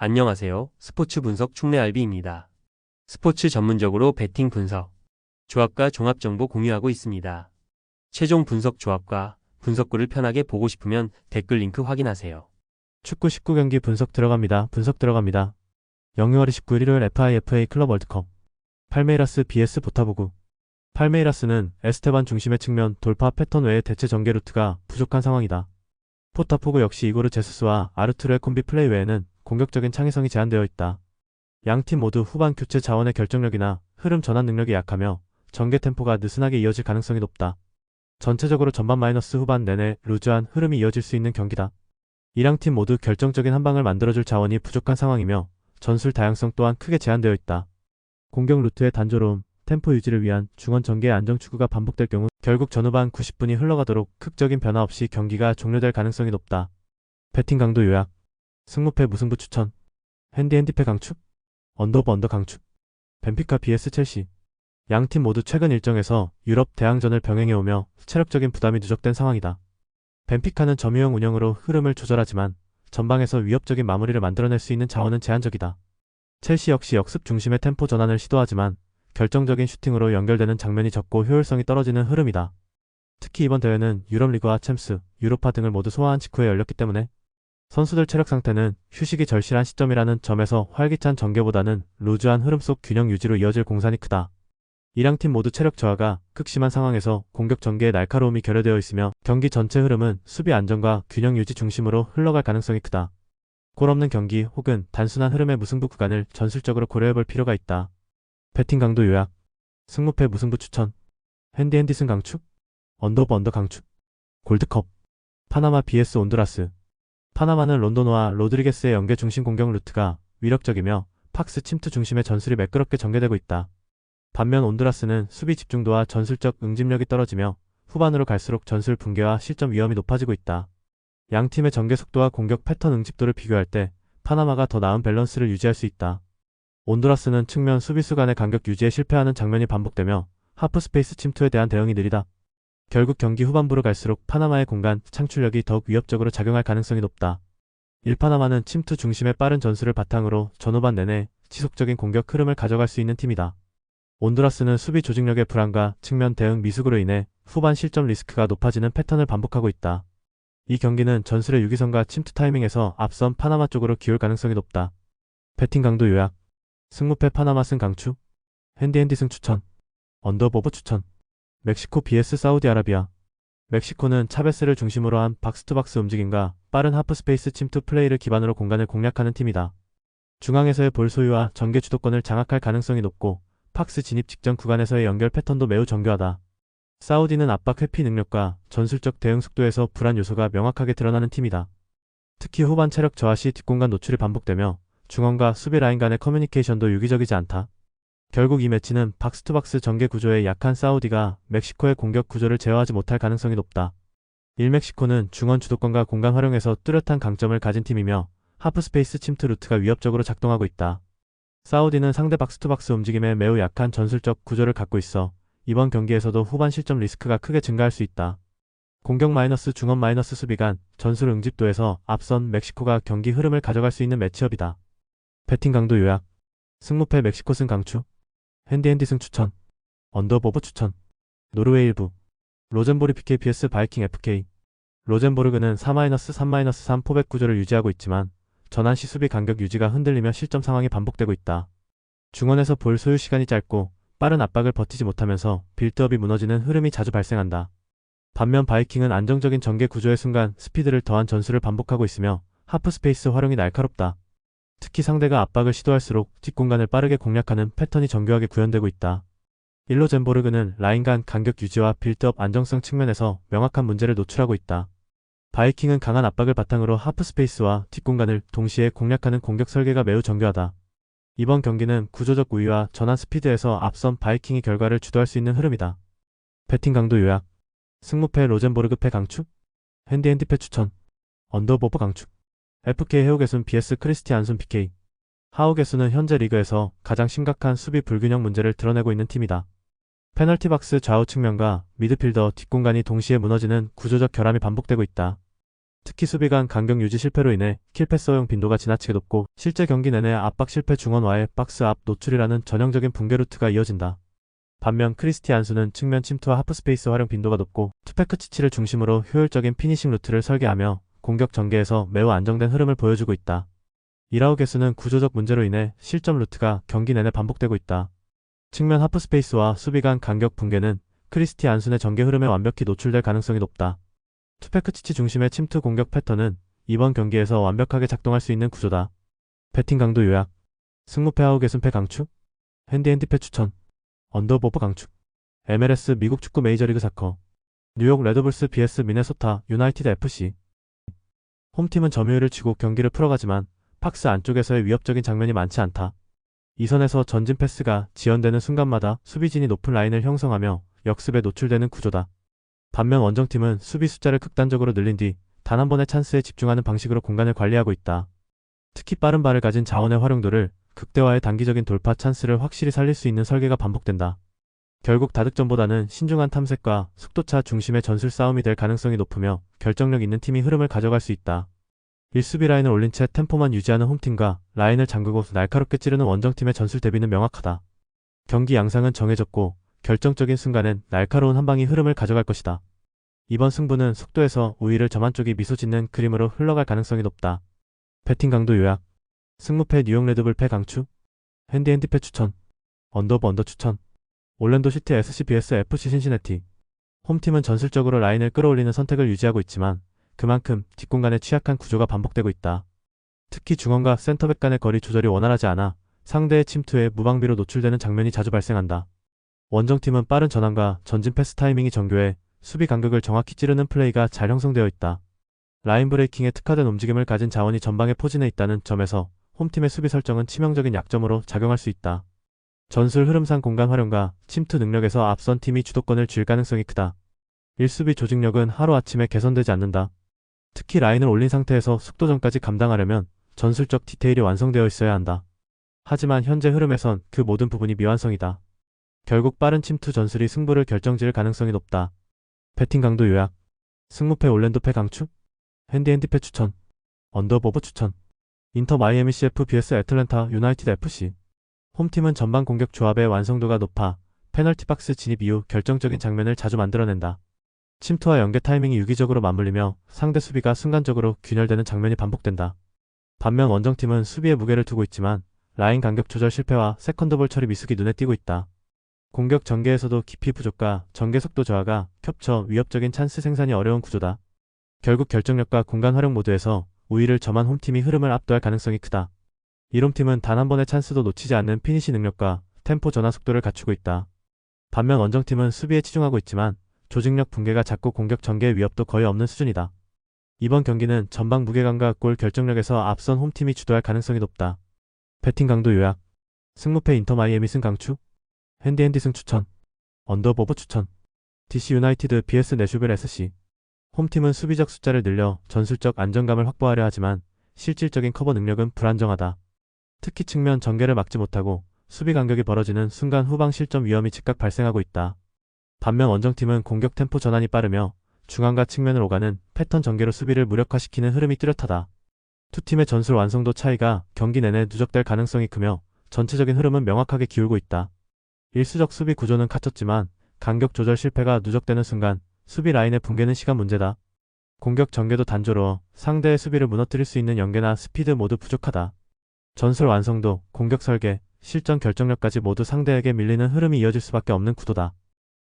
안녕하세요. 스포츠 분석 충내알비입니다. 스포츠 전문적으로 배팅 분석, 조합과 종합 정보 공유하고 있습니다. 최종 분석 조합과 분석구를 편하게 보고 싶으면 댓글 링크 확인하세요. 축구 19경기 분석 들어갑니다. 분석 들어갑니다. 0월 29일 일요일 FIFA 클럽 월드컵 팔메이라스 vs 보타보구. 팔메이라스는 에스테반 중심의 측면 돌파 패턴 외에 대체 전개 루트가 부족한 상황이다. 보타포구 역시 이고르 제수스와 아르투르의 콤비 플레이 외에는 공격적인 창의성이 제한되어 있다. 양팀 모두 후반 교체 자원의 결정력이나 흐름 전환 능력이 약하며 전개 템포가 느슨하게 이어질 가능성이 높다. 전체적으로 전반 마이너스 후반 내내 루즈한 흐름이 이어질 수 있는 경기다. 이兩팀 모두 결정적인 한방을 만들어줄 자원이 부족한 상황이며 전술 다양성 또한 크게 제한되어 있다. 공격 루트의 단조로움, 템포 유지를 위한 중원 전개의 안정 추구가 반복될 경우 결국 전후반 90분이 흘러가도록 극적인 변화 없이 경기가 종료될 가능성이 높다. 배팅 강도 요약, 승무패 무승부 추천, 핸디패 강축, 언더 강축, 벤피카 vs 첼시. 양팀 모두 최근 일정에서 유럽 대항전을 병행해오며 체력적인 부담이 누적된 상황이다. 벤피카는 점유형 운영으로 흐름을 조절하지만 전방에서 위협적인 마무리를 만들어낼 수 있는 자원은 제한적이다. 첼시 역시 역습 중심의 템포 전환을 시도하지만 결정적인 슈팅으로 연결되는 장면이 적고 효율성이 떨어지는 흐름이다. 특히 이번 대회는 유럽리그와 챔스, 유로파 등을 모두 소화한 직후에 열렸기 때문에 선수들 체력 상태는 휴식이 절실한 시점이라는 점에서 활기찬 전개보다는 루즈한 흐름 속 균형 유지로 이어질 공산이 크다. 이兩팀 모두 체력 저하가 극심한 상황에서 공격 전개의 날카로움이 결여되어 있으며 경기 전체 흐름은 수비 안정과 균형 유지 중심으로 흘러갈 가능성이 크다. 골 없는 경기 혹은 단순한 흐름의 무승부 구간을 전술적으로 고려해볼 필요가 있다. 배팅 강도 요약, 승무패 무승부 추천, 핸디승 강축, 언더 강축, 골드컵, 파나마 vs 온두라스. 파나마는 론도노와 로드리게스의 연계 중심 공격 루트가 위력적이며 팍스 침투 중심의 전술이 매끄럽게 전개되고 있다. 반면 온두라스는 수비 집중도와 전술적 응집력이 떨어지며 후반으로 갈수록 전술 붕괴와 실점 위험이 높아지고 있다. 양팀의 전개 속도와 공격 패턴 응집도를 비교할 때 파나마가 더 나은 밸런스를 유지할 수 있다. 온두라스는 측면 수비수 간의 간격 유지에 실패하는 장면이 반복되며 하프스페이스 침투에 대한 대응이 느리다. 결국 경기 후반부로 갈수록 파나마의 공간 창출력이 더욱 위협적으로 작용할 가능성이 높다. 일파나마는 침투 중심의 빠른 전술을 바탕으로 전후반 내내 지속적인 공격 흐름을 가져갈 수 있는 팀이다. 온두라스는 수비 조직력의 불안과 측면 대응 미숙으로 인해 후반 실점 리스크가 높아지는 패턴을 반복하고 있다. 이 경기는 전술의 유기성과 침투 타이밍에서 앞선 파나마 쪽으로 기울 가능성이 높다. 배팅 강도 요약, 승무패 파나마 승 강추, 핸디승 추천, 언더보버 추천. 멕시코 vs 사우디아라비아. 멕시코는 차베스를 중심으로 한 박스투박스 움직임과 빠른 하프스페이스 침투 플레이를 기반으로 공간을 공략하는 팀이다. 중앙에서의 볼 소유와 전개 주도권을 장악할 가능성이 높고 팍스 진입 직전 구간에서의 연결 패턴도 매우 정교하다. 사우디는 압박 회피 능력과 전술적 대응 속도에서 불안 요소가 명확하게 드러나는 팀이다. 특히 후반 체력 저하 시 뒷공간 노출이 반복되며 중원과 수비 라인 간의 커뮤니케이션도 유기적이지 않다. 결국 이 매치는 박스투박스 전개 구조에 약한 사우디가 멕시코의 공격 구조를 제어하지 못할 가능성이 높다. 일멕시코는 중원 주도권과 공간 활용에서 뚜렷한 강점을 가진 팀이며 하프스페이스 침투 루트가 위협적으로 작동하고 있다. 사우디는 상대 박스투박스 움직임에 매우 약한 전술적 구조를 갖고 있어 이번 경기에서도 후반 실점 리스크가 크게 증가할 수 있다. 공격 마이너스 중원 마이너스 수비 간 전술 응집도에서 앞선 멕시코가 경기 흐름을 가져갈 수 있는 매치업이다. 배팅 강도 요약, 승무패 멕시코 승 강추, 핸디승 추천, 언더보버 추천. 노르웨이 일부, 로젠보르 PK vs 바이킹 FK. 로젠보르그는 4-3-3 포백 구조를 유지하고 있지만 전환시 수비 간격 유지가 흔들리며 실점 상황이 반복되고 있다. 중원에서 볼 소유 시간이 짧고 빠른 압박을 버티지 못하면서 빌드업이 무너지는 흐름이 자주 발생한다. 반면 바이킹은 안정적인 전개 구조의 순간 스피드를 더한 전술을 반복하고 있으며 하프스페이스 활용이 날카롭다. 특히 상대가 압박을 시도할수록 뒷공간을 빠르게 공략하는 패턴이 정교하게 구현되고 있다. 일로젠보르그는 라인 간 간격 유지와 빌드업 안정성 측면에서 명확한 문제를 노출하고 있다. 바이킹은 강한 압박을 바탕으로 하프스페이스와 뒷공간을 동시에 공략하는 공격 설계가 매우 정교하다. 이번 경기는 구조적 우위와 전환 스피드에서 앞선 바이킹이 결과를 주도할 수 있는 흐름이다. 배팅 강도 요약, 승무패 로젠보르그패 강축, 핸디패 추천, 언더보버 강축. FK 해우개순 vs 크리스티안순 PK. 하우개순은 현재 리그에서 가장 심각한 수비 불균형 문제를 드러내고 있는 팀이다. 페널티 박스 좌우 측면과 미드필더 뒷공간이 동시에 무너지는 구조적 결함이 반복되고 있다. 특히 수비 간 간격 유지 실패로 인해 킬패스 허용 빈도가 지나치게 높고 실제 경기 내내 압박 실패 중원와의 박스 앞 노출이라는 전형적인 붕괴 루트가 이어진다. 반면 크리스티 안수는 측면 침투와 하프스페이스 활용 빈도가 높고 투패크 치치를 중심으로 효율적인 피니싱 루트를 설계하며 공격 전개에서 매우 안정된 흐름을 보여주고 있다. 이라우 개수는 구조적 문제로 인해 실점 루트가 경기 내내 반복되고 있다. 측면 하프스페이스와 수비 간 간격 붕괴는 크리스티 안순의 전개 흐름에 완벽히 노출될 가능성이 높다. 투패크 치치 중심의 침투 공격 패턴은 이번 경기에서 완벽하게 작동할 수 있는 구조다. 배팅 강도 요약. 승무패 아우 개순패 강추. 핸디패 추천. 언더보브 강추. MLS 미국 축구 메이저리그 사커. 뉴욕 레드불스 vs 미네소타 유나이티드 FC. 홈팀은 점유율을 치고 경기를 풀어가지만 박스 안쪽에서의 위협적인 장면이 많지 않다. 이 선에서 전진 패스가 지연되는 순간마다 수비진이 높은 라인을 형성하며 역습에 노출되는 구조다. 반면 원정팀은 수비 숫자를 극단적으로 늘린 뒤 단 한 번의 찬스에 집중하는 방식으로 공간을 관리하고 있다. 특히 빠른 발을 가진 자원의 활용도를 극대화의 단기적인 돌파 찬스를 확실히 살릴 수 있는 설계가 반복된다. 결국 다득점보다는 신중한 탐색과 속도차 중심의 전술 싸움이 될 가능성이 높으며 결정력 있는 팀이 흐름을 가져갈 수 있다. 1수비 라인을 올린 채 템포만 유지하는 홈팀과 라인을 잠그고 날카롭게 찌르는 원정팀의 전술 대비는 명확하다. 경기 양상은 정해졌고 결정적인 순간엔 날카로운 한방이 흐름을 가져갈 것이다. 이번 승부는 속도에서 우위를 점 한쪽이 미소 짓는 그림으로 흘러갈 가능성이 높다. 배팅 강도 요약. 승무패 뉴욕 레드불 패 강추. 핸디패 추천. 언더 추천. 올랜도 시티 SC vs FC 신시내티. 홈팀은 전술적으로 라인을 끌어올리는 선택을 유지하고 있지만 그만큼 뒷공간에 취약한 구조가 반복되고 있다. 특히 중원과 센터백 간의 거리 조절이 원활하지 않아 상대의 침투에 무방비로 노출되는 장면이 자주 발생한다. 원정팀은 빠른 전환과 전진 패스 타이밍이 정교해 수비 간격을 정확히 찌르는 플레이가 잘 형성되어 있다. 라인 브레이킹에 특화된 움직임을 가진 자원이 전방에 포진해 있다는 점에서 홈팀의 수비 설정은 치명적인 약점으로 작용할 수 있다. 전술 흐름상 공간 활용과 침투 능력에서 앞선 팀이 주도권을 쥘 가능성이 크다. 1수비 조직력은 하루아침에 개선되지 않는다. 특히 라인을 올린 상태에서 속도전까지 감당하려면 전술적 디테일이 완성되어 있어야 한다. 하지만 현재 흐름에선 그 모든 부분이 미완성이다. 결국 빠른 침투 전술이 승부를 결정지을 가능성이 높다. 배팅 강도 요약. 승무패 올랜도패 강추. 핸디패 추천. 언더보브 추천. 인터 마이애미 CF vs 애틀랜타 유나이티드 FC. 홈팀은 전방 공격 조합의 완성도가 높아 페널티 박스 진입 이후 결정적인 장면을 자주 만들어낸다. 침투와 연계 타이밍이 유기적으로 맞물리며 상대 수비가 순간적으로 균열되는 장면이 반복된다. 반면 원정팀은 수비에 무게를 두고 있지만 라인 간격 조절 실패와 세컨드볼 처리 미숙이 눈에 띄고 있다. 공격 전개에서도 깊이 부족과 전개 속도 저하가 겹쳐 위협적인 찬스 생산이 어려운 구조다. 결국 결정력과 공간 활용 모드에서 우위를 점한 홈팀이 흐름을 압도할 가능성이 크다. 이홈팀은 단 한 번의 찬스도 놓치지 않는 피니시 능력과 템포 전환 속도를 갖추고 있다. 반면 원정팀은 수비에 치중하고 있지만 조직력 붕괴가 작고 공격 전개의 위협도 거의 없는 수준이다. 이번 경기는 전방 무게감과 골 결정력에서 앞선 홈팀이 주도할 가능성이 높다. 배팅 강도 요약. 승무패 인터 마이애미 승 강추. 핸디 승 추천. 언더보브 추천. DC 유나이티드 vs 내슈빌 SC. 홈팀은 수비적 숫자를 늘려 전술적 안정감을 확보하려 하지만 실질적인 커버 능력은 불안정하다. 특히 측면 전개를 막지 못하고 수비 간격이 벌어지는 순간 후방 실점 위험이 즉각 발생하고 있다. 반면 원정팀은 공격 템포 전환이 빠르며 중앙과 측면을 오가는 패턴 전개로 수비를 무력화시키는 흐름이 뚜렷하다. 두 팀의 전술 완성도 차이가 경기 내내 누적될 가능성이 크며 전체적인 흐름은 명확하게 기울고 있다. 일수적 수비 구조는 갖췄지만 간격 조절 실패가 누적되는 순간 수비 라인의 붕괴는 시간 문제다. 공격 전개도 단조로워 상대의 수비를 무너뜨릴 수 있는 연계나 스피드 모두 부족하다. 전술 완성도, 공격 설계, 실전 결정력까지 모두 상대에게 밀리는 흐름이 이어질 수밖에 없는 구도다.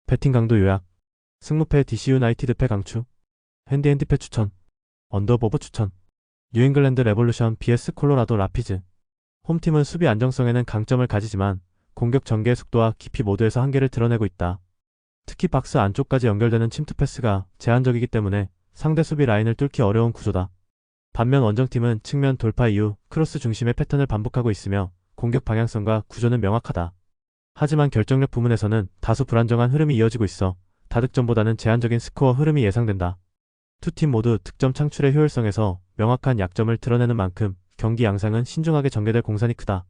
배팅 강도 요약. 승무패 DC 유나이티드 패 강추. 핸디패 추천. 언더보브 추천. 뉴잉글랜드 레볼루션 vs 콜로라도 라피즈. 홈팀은 수비 안정성에는 강점을 가지지만 공격 전개의 속도와 깊이 모두에서 한계를 드러내고 있다. 특히 박스 안쪽까지 연결되는 침투 패스가 제한적이기 때문에 상대 수비 라인을 뚫기 어려운 구조다. 반면 원정팀은 측면 돌파 이후 크로스 중심의 패턴을 반복하고 있으며 공격 방향성과 구조는 명확하다. 하지만 결정력 부문에서는 다소 불안정한 흐름이 이어지고 있어 다득점보다는 제한적인 스코어 흐름이 예상된다. 두 팀 모두 득점 창출의 효율성에서 명확한 약점을 드러내는 만큼 경기 양상은 신중하게 전개될 공산이 크다.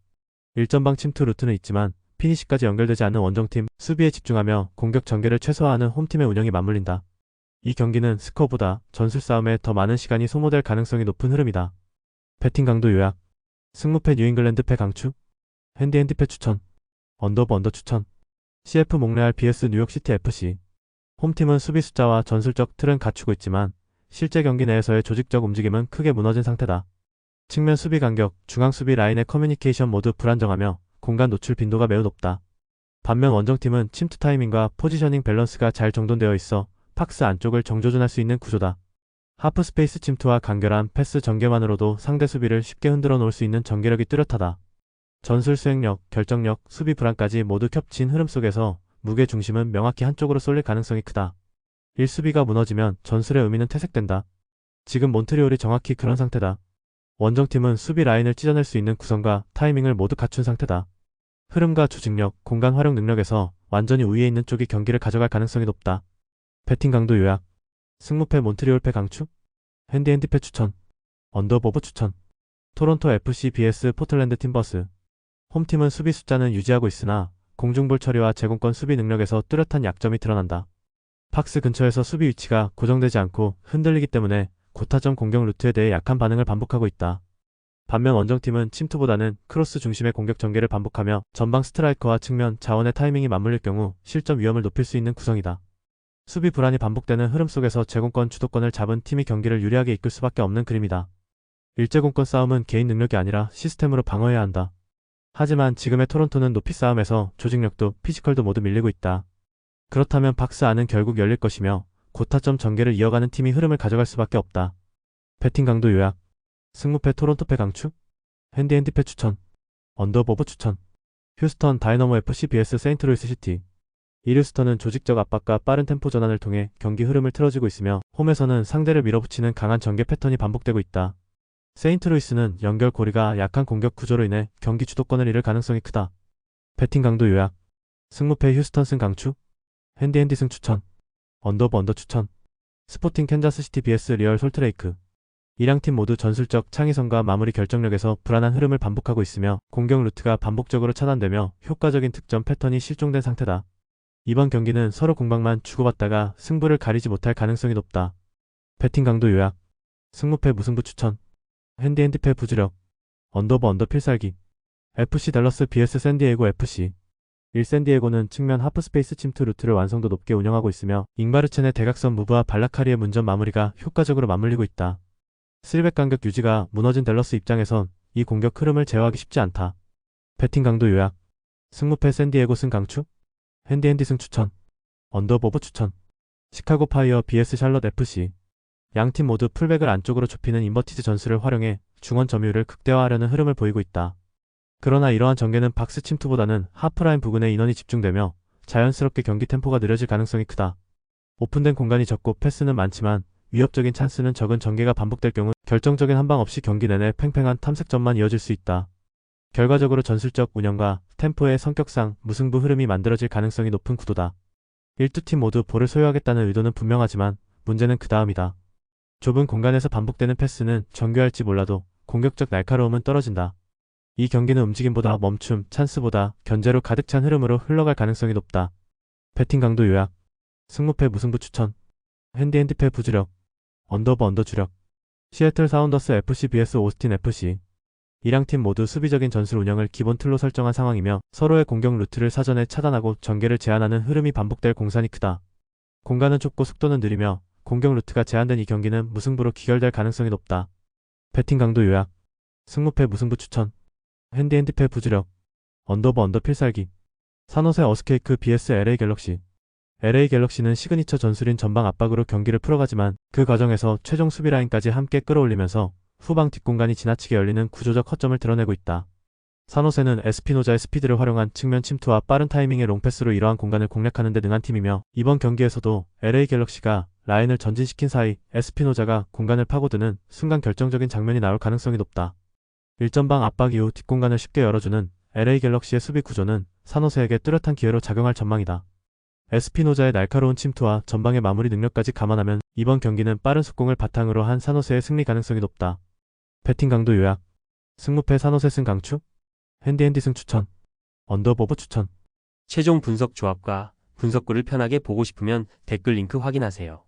일전방 침투 루트는 있지만 피니시까지 연결되지 않는 원정팀, 수비에 집중하며 공격 전개를 최소화하는 홈팀의 운영이 맞물린다. 이 경기는 스코어보다 전술 싸움에 더 많은 시간이 소모될 가능성이 높은 흐름이다. 배팅 강도 요약. 승무패 뉴잉글랜드 패 강추. 핸디핸디 패 추천. 언더오버 언더 추천. CF 몽레알 vs 뉴욕시티 FC. 홈팀은 수비 숫자와 전술적 틀은 갖추고 있지만 실제 경기 내에서의 조직적 움직임은 크게 무너진 상태다. 측면 수비 간격, 중앙 수비 라인의 커뮤니케이션 모두 불안정하며 공간 노출 빈도가 매우 높다. 반면 원정팀은 침투 타이밍과 포지셔닝 밸런스가 잘 정돈되어 있어 박스 안쪽을 정조준할 수 있는 구조다. 하프 스페이스 침투와 간결한 패스 전개만으로도 상대 수비를 쉽게 흔들어 놓을 수 있는 전개력이 뚜렷하다. 전술 수행력, 결정력, 수비 불안까지 모두 겹친 흐름 속에서 무게 중심은 명확히 한쪽으로 쏠릴 가능성이 크다. 1수비가 무너지면 전술의 의미는 퇴색된다. 지금 몬트리올이 정확히 그런 상태다. 원정팀은 수비 라인을 찢어낼 수 있는 구성과 타이밍을 모두 갖춘 상태다. 흐름과 조직력, 공간 활용 능력에서 완전히 우위에 있는 쪽이 경기를 가져갈 가능성이 높다. 배팅 강도 요약. 승무패 몬트리올 패 강추. 핸디핸디 패 추천. 언더오버 추천. 토론토 FC vs 포틀랜드 팀버스. 홈팀은 수비 숫자는 유지하고 있으나 공중볼 처리와 제공권 수비 능력에서 뚜렷한 약점이 드러난다. 박스 근처에서 수비 위치가 고정되지 않고 흔들리기 때문에 고타점 공격 루트에 대해 약한 반응을 반복하고 있다. 반면 원정팀은 침투보다는 크로스 중심의 공격 전개를 반복하며 전방 스트라이커와 측면 자원의 타이밍이 맞물릴 경우 실점 위험을 높일 수 있는 구성이다. 수비 불안이 반복되는 흐름 속에서 제공권 주도권을 잡은 팀이 경기를 유리하게 이끌 수밖에 없는 그림이다. 일제공권 싸움은 개인 능력이 아니라 시스템으로 방어해야 한다. 하지만 지금의 토론토는 높이 싸움에서 조직력도 피지컬도 모두 밀리고 있다. 그렇다면 박스 안은 결국 열릴 것이며 고타점 전개를 이어가는 팀이 흐름을 가져갈 수밖에 없다. 배팅 강도 요약. 승무패 토론토 패 강추. 핸디핸디 패 추천. 언더오버 추천. 휴스턴 다이너모 FC vs 세인트루이스 시티. 이 휴스턴은 조직적 압박과 빠른 템포 전환을 통해 경기 흐름을 틀어주고 있으며 홈에서는 상대를 밀어붙이는 강한 전개 패턴이 반복되고 있다. 세인트루이스는 연결고리가 약한 공격 구조로 인해 경기 주도권을 잃을 가능성이 크다. 배팅 강도 요약. 승무패 휴스턴 승 강추. 핸디핸디 승 추천. 언더오버 언더 추천. 스포팅 캔자스시티 vs 리얼 솔트레이크. 이两팀 모두 전술적 창의성과 마무리 결정력에서 불안한 흐름을 반복하고 있으며 공격 루트가 반복적으로 차단되며 효과적인 득점 패턴이 실종된 상태다. 이번 경기는 서로 공방만 주고받다가 승부를 가리지 못할 가능성이 높다. 배팅 강도 요약. 승무패 무승부 추천. 핸디핸디 패 부주력. 언더오버 언더 필살기. FC 댈러스 vs 샌디에고 FC. 1 샌디에고는 측면 하프스페이스 침투 루트를 완성도 높게 운영하고 있으며 잉바르첸의 대각선 무브와 발라카리의 문전 마무리가 효과적으로 맞물리고 있다. 3백 간격 유지가 무너진 댈러스 입장에선 이 공격 흐름을 제어하기 쉽지 않다. 배팅 강도 요약. 승무패 샌디에고 승 강추. 핸디핸디 승 추천. 언더오버 추천. 시카고 파이어 vs 샬럿 FC. 양팀 모두 풀백을 안쪽으로 좁히는 인버티드 전술을 활용해 중원 점유율을 극대화하려는 흐름을 보이고 있다. 그러나 이러한 전개는 박스 침투보다는 하프라인 부근에 인원이 집중되며 자연스럽게 경기 템포가 느려질 가능성이 크다. 오픈된 공간이 적고 패스는 많지만 위협적인 찬스는 적은 전개가 반복될 경우 결정적인 한방 없이 경기 내내 팽팽한 탐색전만 이어질 수 있다. 결과적으로 전술적 운영과 템포의 성격상 무승부 흐름이 만들어질 가능성이 높은 구도다. 1~2팀 모두 볼을 소유하겠다는 의도는 분명하지만 문제는 그 다음이다. 좁은 공간에서 반복되는 패스는 정교할지 몰라도 공격적 날카로움은 떨어진다. 이 경기는 움직임보다 멈춤, 찬스보다 견제로 가득 찬 흐름으로 흘러갈 가능성이 높다. 배팅 강도 요약. 승무패 무승부 추천. 핸디핸디 패 부주력. 언더오버 언더 주력. 시애틀 사운더스 FC vs 오스틴 FC. 이两팀 모두 수비적인 전술 운영을 기본 틀로 설정한 상황이며 서로의 공격 루트를 사전에 차단하고 전개를 제한하는 흐름이 반복될 공산이 크다. 공간은 좁고 속도는 느리며 공격 루트가 제한된 이 경기는 무승부로 기결될 가능성이 높다. 배팅 강도 요약. 승무패 무승부 추천. 핸디핸디 패 부주력. 언더오버 언더 필살기. 산호세 어스케이크 vs LA 갤럭시. LA 갤럭시는 시그니처 전술인 전방 압박으로 경기를 풀어가지만 그 과정에서 최종 수비 라인까지 함께 끌어올리면서 후방 뒷공간이 지나치게 열리는 구조적 허점을 드러내고 있다. 산호세는 에스피노자의 스피드를 활용한 측면 침투와 빠른 타이밍의 롱패스로 이러한 공간을 공략하는 데 능한 팀이며 이번 경기에서도 LA 갤럭시가 라인을 전진시킨 사이 에스피노자가 공간을 파고드는 순간 결정적인 장면이 나올 가능성이 높다. 일전방 압박 이후 뒷공간을 쉽게 열어주는 LA 갤럭시의 수비 구조는 산호세에게 뚜렷한 기회로 작용할 전망이다. 에스피노자의 날카로운 침투와 전방의 마무리 능력까지 감안하면 이번 경기는 빠른 속공을 바탕으로 한 산호세의 승리 가능성이 높다. 배팅 강도 요약. 승무패 산호세 승 강추. 핸디핸디 승 추천. 언더오버 추천. 최종 분석 조합과 분석구를 편하게 보고 싶으면 댓글 링크 확인하세요.